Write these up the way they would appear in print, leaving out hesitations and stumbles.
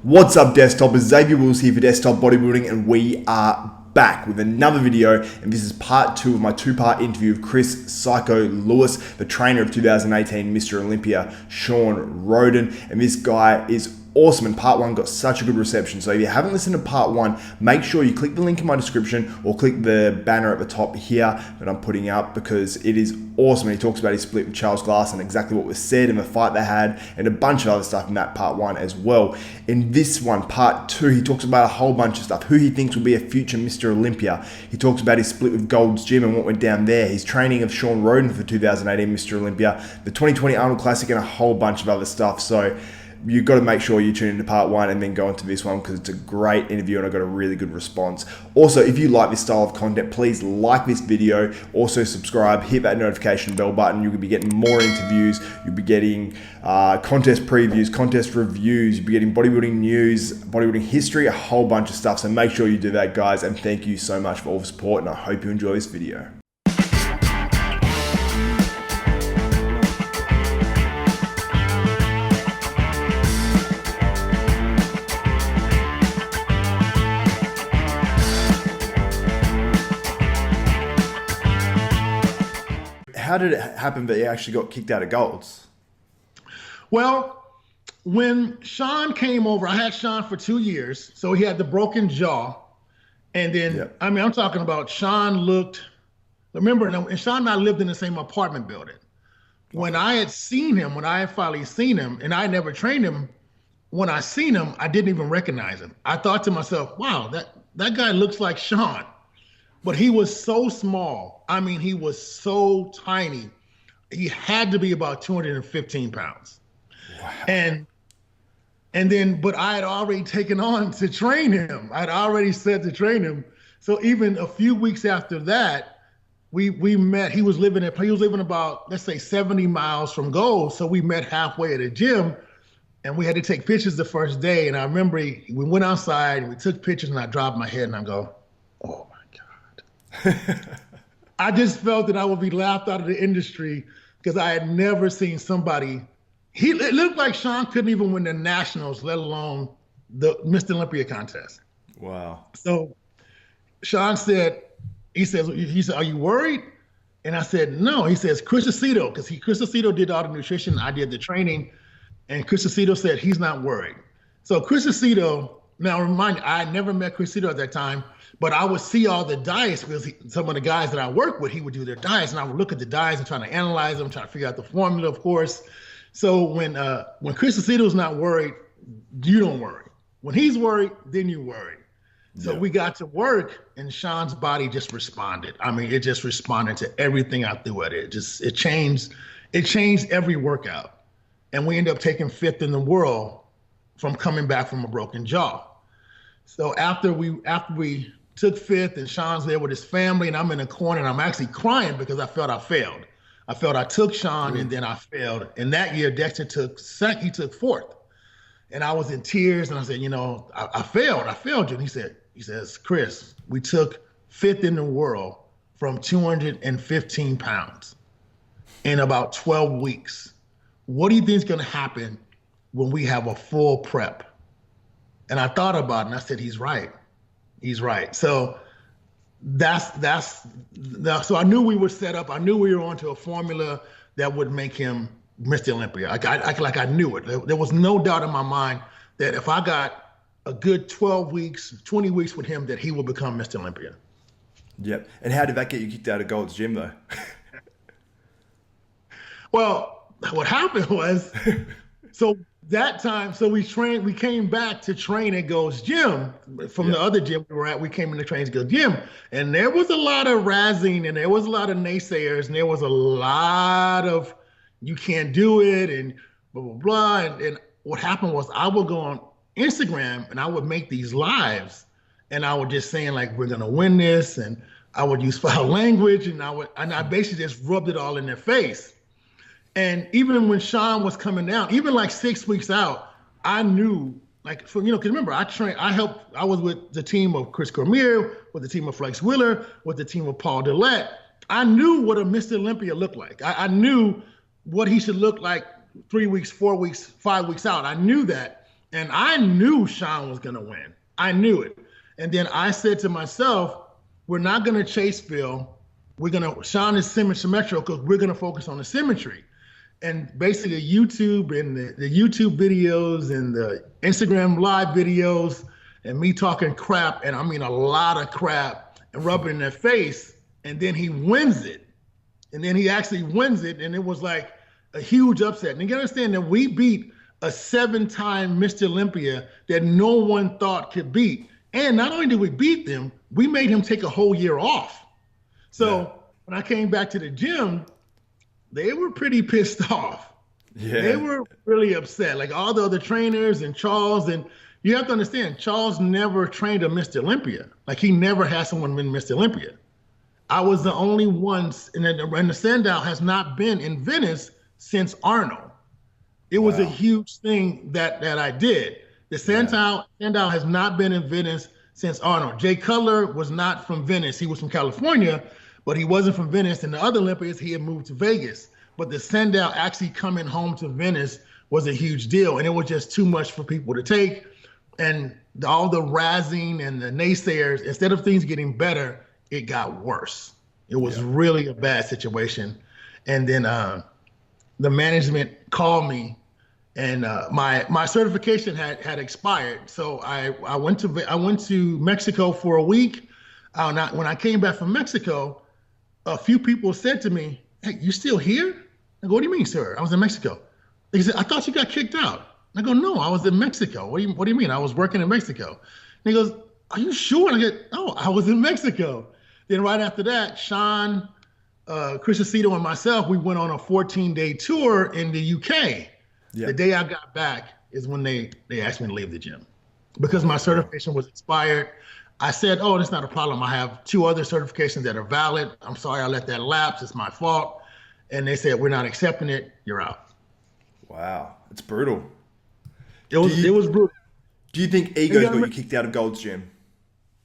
What's up, Desktop? It's Xavier Wills here for Desktop Bodybuilding, and we are back with another video, and this is part 2 of my 2-part interview of Chris Psycho Lewis, the trainer of 2018 Mr Olympia, Shawn Rhoden, and this guy is awesome, and part 1 got such a good reception. So if you haven't listened to part 1, make sure you click the link in my description or click the banner at the top here that I'm putting up, because it is awesome. He talks about his split with Charles Glass and exactly what was said and the fight they had and a bunch of other stuff in that part 1 as well. In this one, part 2, he talks about a whole bunch of stuff, who he thinks will be a future Mr Olympia. He talks about his split with Gold's Gym and what went down there, his training of Shawn Rhoden for 2018 Mr Olympia, the 2020 Arnold Classic, and a whole bunch of other stuff. So you've got to make sure you tune into part 1 and then go into this one, because it's a great interview and I got a really good response. Also, if you like this style of content, please like this video. Also subscribe, hit that notification bell button. You'll be getting more interviews. You'll be getting contest previews, contest reviews. You'll be getting bodybuilding news, bodybuilding history, a whole bunch of stuff. So make sure you do that, guys. And thank you so much for all the support, and I hope you enjoy this video. How did it happen that you actually got kicked out of Gold's? Well, when Shawn came over, I had Shawn for 2 years. So he had the broken jaw. And then, I mean, I'm talking about Shawn looked, remember, and Shawn and I lived in the same apartment building. When I had seen him, when I had finally seen him, and I never trained him, when I seen him, I didn't even recognize him. I thought to myself, wow, that guy looks like Shawn. But he was so small. I mean, he was so tiny. He had to be about 215 pounds. Wow. And then, but I had already taken on to train him. I'd already said to train him. So even a few weeks after that, we met. He was living about, let's say, 70 miles from Gold. So we met halfway at a gym, and we had to take pictures the first day. And I remember we went outside and we took pictures, and I dropped my head and I go, oh, I just felt that I would be laughed out of the industry, because I had never seen somebody. It looked like Shawn couldn't even win the nationals, let alone the Mr Olympia contest. Wow. So Shawn said, he said, are you worried? And I said, no. He says, Chris Aceto, because Chris Aceto did all the nutrition, I did the training, and Chris Aceto said he's not worried. So Chris Aceto, now remind you, I had never met Chris Aceto at that time, but I would see all the diets, because some of the guys that I work with, he would do their diets, and I would look at the diets and try to analyze them, try to figure out the formula, of course. So when Chris Aceto's not worried, you don't worry. When he's worried, then you worry. So we got to work, and Shawn's body just responded. I mean, it just responded to everything I threw at it. It changed every workout. And we ended up taking 5th in the world from coming back from a broken jaw. So after we took 5th, and Shawn's there with his family, and I'm in the corner, and I'm actually crying because I felt I failed. I felt I took Shawn, and then I failed. And that year, Dexter took 4th. And I was in tears, and I said, I failed you. And he says, Chris, we took 5th in the world from 215 pounds in about 12 weeks. What do you think is gonna happen when we have a full prep? And I thought about it, and I said, he's right. He's right. So so I knew we were set up. I knew we were onto a formula that would make him Mr Olympia. I knew it. There was no doubt in my mind that if I got a good 12 weeks, 20 weeks with him, that he would become Mr Olympia. Yep. And how did that get you kicked out of Gold's Gym, though? Well, what happened was, so that time, so we came back to train at Gold's Gym from the other gym we were at. We came in to train at Gold's Gym, and there was a lot of razzing, and there was a lot of naysayers, and there was a lot of, you can't do it, and blah, blah, blah. And what happened was, I would go on Instagram, and I would make these lives, and I would just saying, like, we're gonna win this, and I would use foul language, and I basically just rubbed it all in their face. And even when Shawn was coming down, even like 6 weeks out, I knew, like, because remember, I was with the team of Chris Cormier, with the team of Flex Wheeler, with the team of Paul Dillette. I knew what a Mr Olympia looked like. I knew what he should look like 3 weeks, 4 weeks, 5 weeks out. I knew that. And I knew Shawn was going to win. I knew it. And then I said to myself, we're not going to chase Phil. Shawn is symmetrical because we're going to focus on the symmetry. And basically YouTube and the YouTube videos and the Instagram live videos and me talking crap, and I mean a lot of crap, and rubbing in their face, and then he wins it. And then he actually wins it, and it was like a huge upset. And you gotta understand that we beat a 7-time Mr. Olympia that no one thought could beat. And not only did we beat them, we made him take a whole year off. So when I came back to the gym, they were pretty pissed off. Yeah. They were really upset. Like all the other trainers and Charles, and you have to understand, Charles never trained a Mr. Olympia. Like he never had someone win Mr. Olympia. I was the only one, and the Sandow has not been in Venice since Arnold. It was a huge thing that I did. The Sandow has not been in Venice since Arnold. Jay Cutler was not from Venice. He was from California, but he wasn't from Venice. And the other Olympians, he had moved to Vegas. But the Sandow actually coming home to Venice was a huge deal. And it was just too much for people to take. And all the razzing and the naysayers, instead of things getting better, it got worse. It was really a bad situation. And then the management called me, and my certification had expired. So I went to Mexico for a week. When I came back from Mexico, a few people said to me, "Hey, you still here?" I go, "What do you mean, sir? I was in Mexico." They said, "I thought you got kicked out." I go, "No, I was in Mexico." What do you mean? I was working in Mexico. And he goes, "Are you sure?" And I go, "Oh, I was in Mexico." Then right after that, Shawn, Chris Aceto, and myself, we went on a 14-day tour in the UK. Yeah. The day I got back is when they asked me to leave the gym because my certification was expired. I said, "Oh, that's not a problem. I have 2 other certifications that are valid. I'm sorry I let that lapse. It's my fault." And they said, "We're not accepting it. You're out." Wow, it's brutal. It was brutal. Do you think egos got you kicked out of Gold's Gym?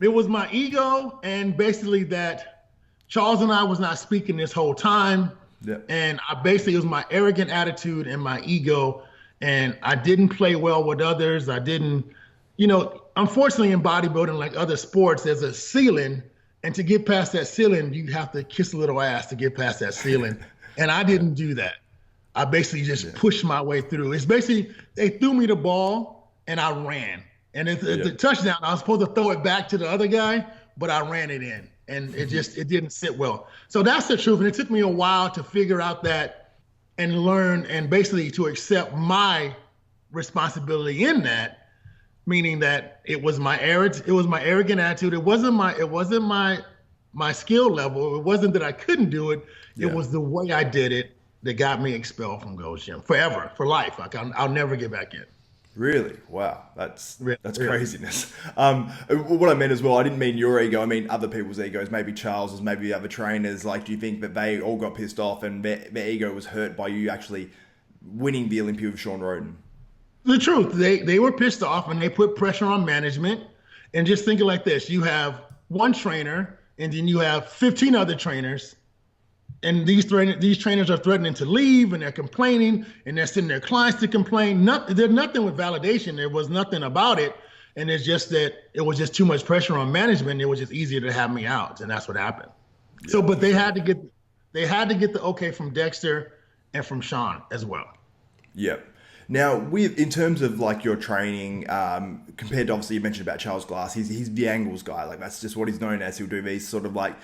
It was my ego, and basically that Charles and I was not speaking this whole time. Yep. And it was my arrogant attitude and my ego, and I didn't play well with others. I didn't, unfortunately in bodybuilding, like other sports, there's a ceiling, and to get past that ceiling, you have to kiss a little ass to get past that ceiling. And I didn't do that. I basically just pushed my way through. It's basically, they threw me the ball and I ran. And the touchdown, I was supposed to throw it back to the other guy, but I ran it in. And it didn't sit well. So that's the truth. And it took me a while to figure out that and learn and basically to accept my responsibility in that, meaning that it was my arrogant attitude. It wasn't my skill level. It wasn't that I couldn't do it. Yeah. It was the way I did it that got me expelled from Gold's Gym forever, for life. Like I'll never get back in. Really? Wow. That's craziness. What I meant as well, I didn't mean your ego. I mean other people's egos, maybe Charles's, maybe other trainers. Like, do you think that they all got pissed off and their ego was hurt by you actually winning the Olympia with Shawn Rhoden? The truth, they were pissed off and they put pressure on management. And just think it like this, you have one trainer and then you have 15 other trainers. And these trainers are threatening to leave, and they're complaining, and they're sending their clients to complain. There's nothing with validation. There was nothing about it, and it's just that it was just too much pressure on management. It was just easier to have me out, and that's what happened. Yeah. So, but they had to get the okay from Dexter and from Shawn as well. Yep. Now, in terms of like your training, compared to obviously you mentioned about Charles Glass, he's the angles guy. Like that's just what he's known as. He'll do these sort of like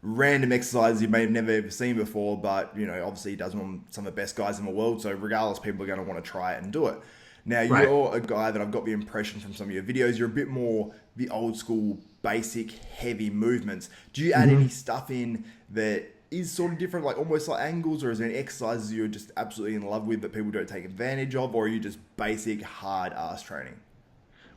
random exercises you may have never ever seen before, but obviously he does them on some of the best guys in the world, so regardless, people are going to want to try it and do it. Now, you're a guy that I've got the impression from some of your videos, you're a bit more the old school, basic, heavy movements. Do you add any stuff in that is sort of different, like almost like angles, or is there any exercises you're just absolutely in love with that people don't take advantage of, or are you just basic, hard-ass training?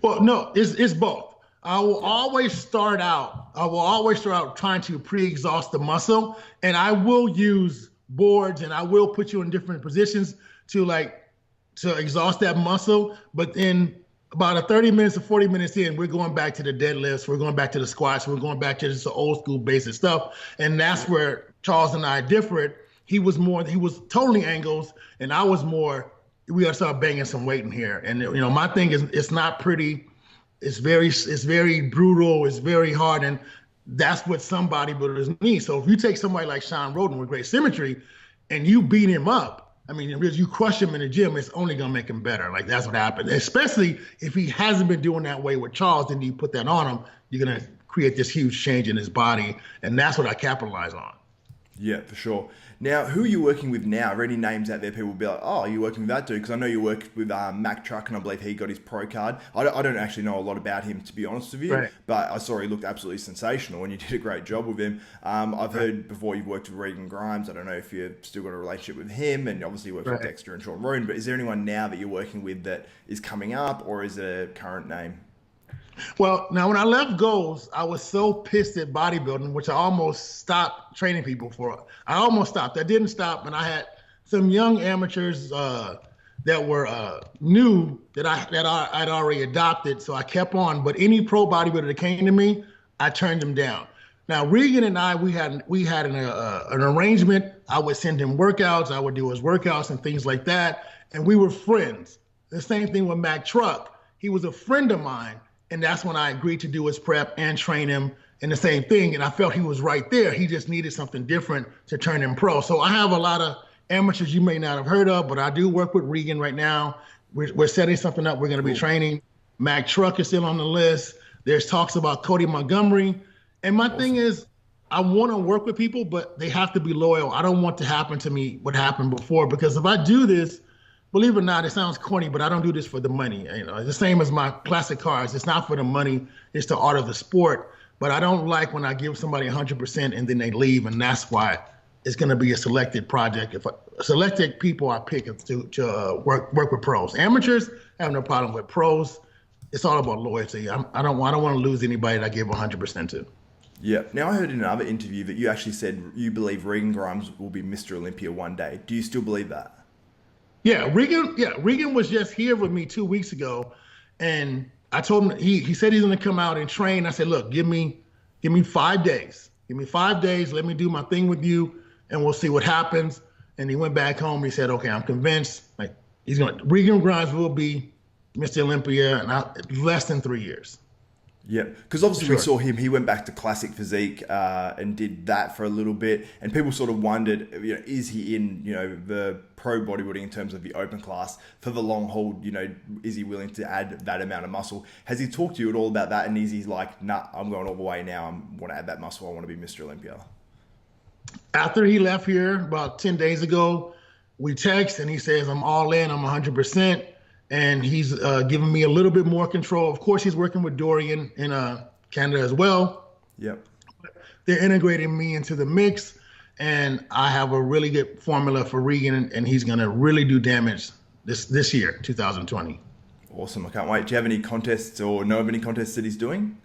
Well, no, it's both. I will always start out trying to pre-exhaust the muscle, and I will use boards and I will put you in different positions to exhaust that muscle. But then about 30 minutes or 40 minutes in, we're going back to the deadlifts, we're going back to the squats, we're going back to just the old school basic stuff. And that's where Charles and I differed. He was totally angles, and I was more we got to start banging some weight in here. And my thing is, it's not pretty. It's very brutal. It's very hard, and that's what some bodybuilders need. So if you take somebody like Shawn Rhoden with great symmetry, and you beat him up, I mean, if you crush him in the gym, it's only gonna make him better. Like, that's what happened. Especially if he hasn't been doing that way with Charles, then you put that on him, you're gonna create this huge change in his body, and that's what I capitalize on. Yeah, for sure. Now, who are you working with now? Are there any names out there people will be like, oh, you're working with that dude? Because I know you work with Mac Truck, and I believe he got his pro card. I don't actually know a lot about him, to be honest with you, but I saw he looked absolutely sensational, and you did a great job with him. I've heard before you've worked with Regan Grimes. I don't know if you've still got a relationship with him, and obviously you work with Dexter and Shawn Rhoden, but is there anyone now that you're working with that is coming up, or is it a current name? Well, now when I left Goals, I was so pissed at bodybuilding, which I almost stopped training people for. I almost stopped. I didn't stop, and I had some young amateurs that were new that I'd already adopted, so I kept on. But any pro bodybuilder that came to me, I turned them down. Now Regan and I, we had an arrangement. I would send him workouts. I would do his workouts and things like that, and we were friends. The same thing with Mac Truck. He was a friend of mine. And that's when I agreed to do his prep and train him, and the same thing. And I felt he was right there. He just needed something different to turn him pro. So I have a lot of amateurs you may not have heard of, but I do work with Regan right now. We're setting something up. We're going to be training. Mac Truck is still on the list. There's talks about Cody Montgomery. And my thing is, I want to work with people, but they have to be loyal. I don't want to happen to me what happened before, because if I do this, believe it or not, it sounds corny, but I don't do this for the money. It's the same as my classic cars. It's not for the money. It's the art of the sport. But I don't like when I give somebody 100% and then they leave, and that's why it's going to be a selected project. If selected people I pick to work with pros. Amateurs, I have no problem with. Pros, it's all about loyalty. I don't want to lose anybody that I give 100% to. Yeah. Now, I heard in another interview that you actually said you believe Regan Grimes will be Mr. Olympia one day. Do you still believe that? Yeah, Regan was just here with me 2 weeks ago, and I told him, he said he's gonna come out and train. I said, look, give me 5 days. Give me 5 days, let me do my thing with you, and we'll see what happens. And he went back home, he said, okay, I'm convinced, like, Regan Grimes will be Mr. Olympia in less than 3 years. Yeah, because obviously we saw him. He went back to classic physique and did that for a little bit, and people sort of wondered, is he in, the pro bodybuilding in terms of the open class for the long haul? Is he willing to add that amount of muscle? Has he talked to you at all about that? And is he like, nah, I'm going all the way now. I want to add that muscle. I want to be Mr. Olympia. After he left here about 10 days ago, we text and he says, I'm all in. I'm 100%. And he's giving me a little bit more control. Of course, he's working with Dorian in Canada as well. Yep. They're integrating me into the mix, and I have a really good formula for Regan, and he's going to really do damage this year, 2020. Awesome. I can't wait. Do you have any contests or know of any contests that he's doing?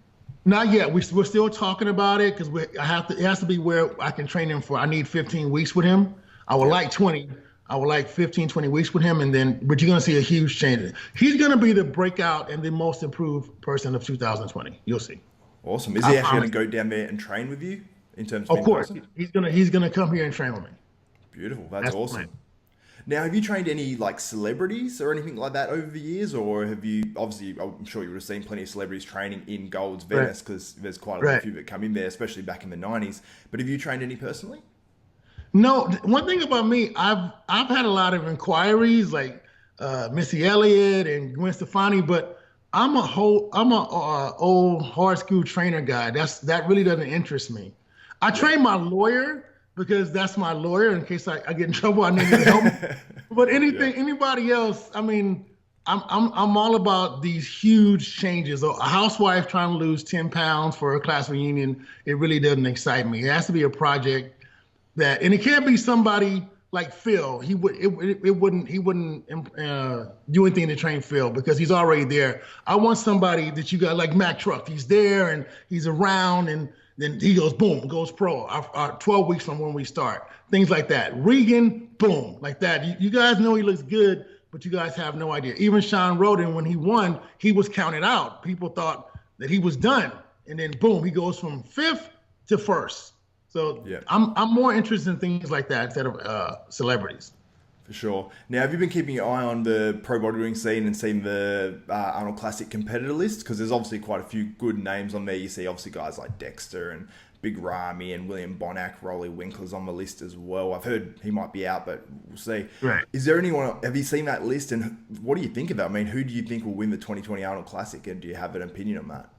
Not yet. We're still talking about it, because it has to be where I can train him I need 15 weeks with him. I would like 20. I would like 15, 20 weeks with him, but you're going to see a huge change. He's going to be the breakout and the most improved person of 2020. You'll see. Awesome. Is he actually going to go down there and train with you in terms of? Of course, he's going to come here and train with me. Beautiful. That's awesome. Now, have you trained any like celebrities or anything like that over the years, or have you? Obviously, I'm sure you would have seen plenty of celebrities training in Gold's Venice, because there's quite a few that come in there, especially back in the 90s. But have you trained any personally? No, one thing about me, I've had a lot of inquiries, like Missy Elliott and Gwen Stefani, but I'm a old hard school trainer guy. That really doesn't interest me. I train my lawyer, because that's my lawyer in case I get in trouble. I need help. But anybody else, I mean, I'm all about these huge changes. A housewife trying to lose 10 pounds for a class reunion, it really doesn't excite me. It has to be a project and it can't be somebody like Phil. He wouldn't do anything to train Phil, because he's already there. I want somebody that you got like Mac Truck. He's there and he's around, and then he goes boom, goes pro. 12 weeks from when we start, things like that. Regan, boom, like that. You guys know he looks good, but you guys have no idea. Even Shawn Rhoden, when he won, he was counted out. People thought that he was done, and then boom, he goes from 5th to 1st. So I'm more interested in things like that instead of celebrities. For sure. Now, have you been keeping your eye on the pro bodybuilding scene and seen the Arnold Classic competitor list? Because there's obviously quite a few good names on there. You see obviously guys like Dexter and Big Ramy and William Bonac, Rolly Winkler's on the list as well. I've heard he might be out, but we'll see. Right. Is there anyone, have you seen that list, and what do you think of it? I mean, who do you think will win the 2020 Arnold Classic, and do you have an opinion on that?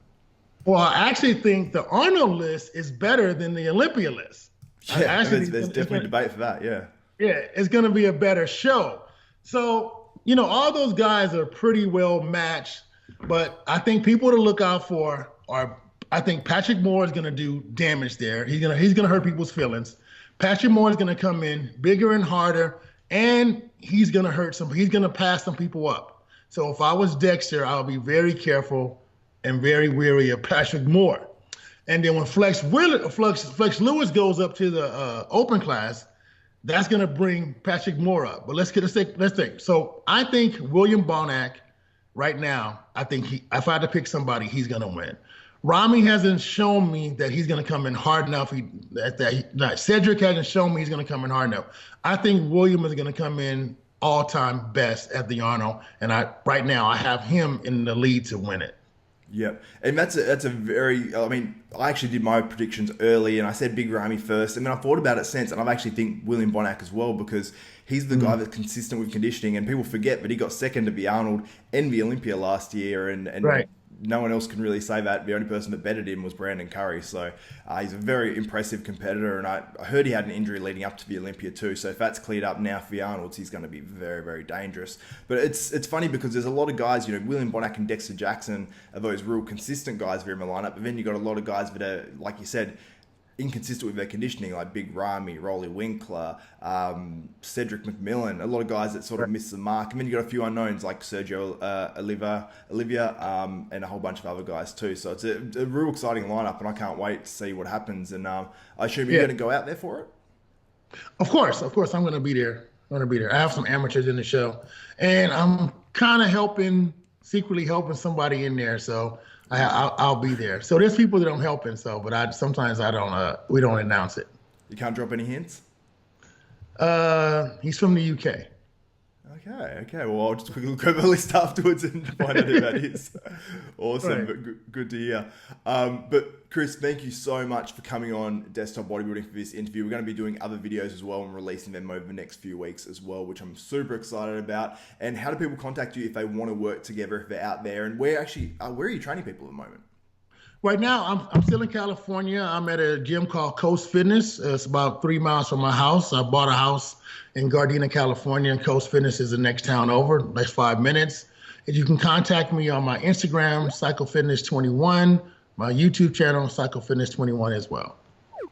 Well, I actually think the Arnold list is better than the Olympia list. Yeah, there's definitely debate for that, yeah. Yeah, it's going to be a better show. So, you know, all those guys are pretty well matched, but I think people to look out for are, I think Patrick Moore is going to do damage there. He's going to hurt people's feelings. Patrick Moore is going to come in bigger and harder, and he's going to pass some people up. So if I was Dexter, I'll be very careful and very wary of Patrick Moore. And then when Flex Lewis goes up to the open class, that's going to bring Patrick Moore up. But let's think. So I think William Bonac right now, if I had to pick somebody, he's going to win. Ramy hasn't shown me that he's going to come in hard enough. Cedric hasn't shown me he's going to come in hard enough. I think William is going to come in all-time best at the Arnold. And right now I have him in the lead to win it. Yep. And that's a very, I mean, I actually did my predictions early and I said Big Ramy first, and then I thought about it since, and I actually think William Bonac as well, because he's the guy that's consistent with conditioning, and people forget that he got second to the Arnold and the Olympia last year, and right. No one else can really say that. The only person that betted him was Brandon Curry. So he's a very impressive competitor. And I heard he had an injury leading up to the Olympia too. So if that's cleared up now for the Arnolds, he's going to be very, very dangerous. But it's funny because there's a lot of guys, you know, William Bonac and Dexter Jackson are those real consistent guys for him in the lineup. But then you've got a lot of guys that are, like you said, inconsistent with their conditioning, like Big Ramy, Rolly Winkler, Cedric McMillan, a lot of guys that sort of miss the mark. And then you got a few unknowns like Sergio Olivia, and a whole bunch of other guys too. So it's a real exciting lineup, and I can't wait to see what happens. And I assume you're going to go out there for it? Of course, I'm going to be there. I have some amateurs in the show, and I'm kind of secretly helping somebody in there. So I'll be there. So there's people that I'm helping. So, but sometimes we don't announce it. You can't drop any hints? He's from the UK. Okay. Well, I'll just quickly look over the list afterwards and find out who that is. Awesome, Right. but good to hear. But Chris, thank you so much for coming on Desktop Bodybuilding for this interview. We're going to be doing other videos as well and releasing them over the next few weeks as well, which I'm super excited about. And how do people contact you if they want to work together, if they're out there? And where are you training people at the moment? Right now, I'm still in California. I'm at a gym called Coast Fitness. It's about 3 miles from my house. I bought a house in Gardena, California, and Coast Fitness is the next town over, next 5 minutes. And you can contact me on my Instagram, PsychoFitness21, my YouTube channel, PsychoFitness21 as well.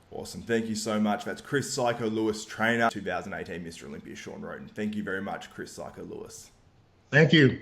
Awesome. Thank you so much. That's Chris Psycho Lewis, trainer, 2018 Mr. Olympia, Shawn Rhoden. Thank you very much, Chris Psycho Lewis. Thank you.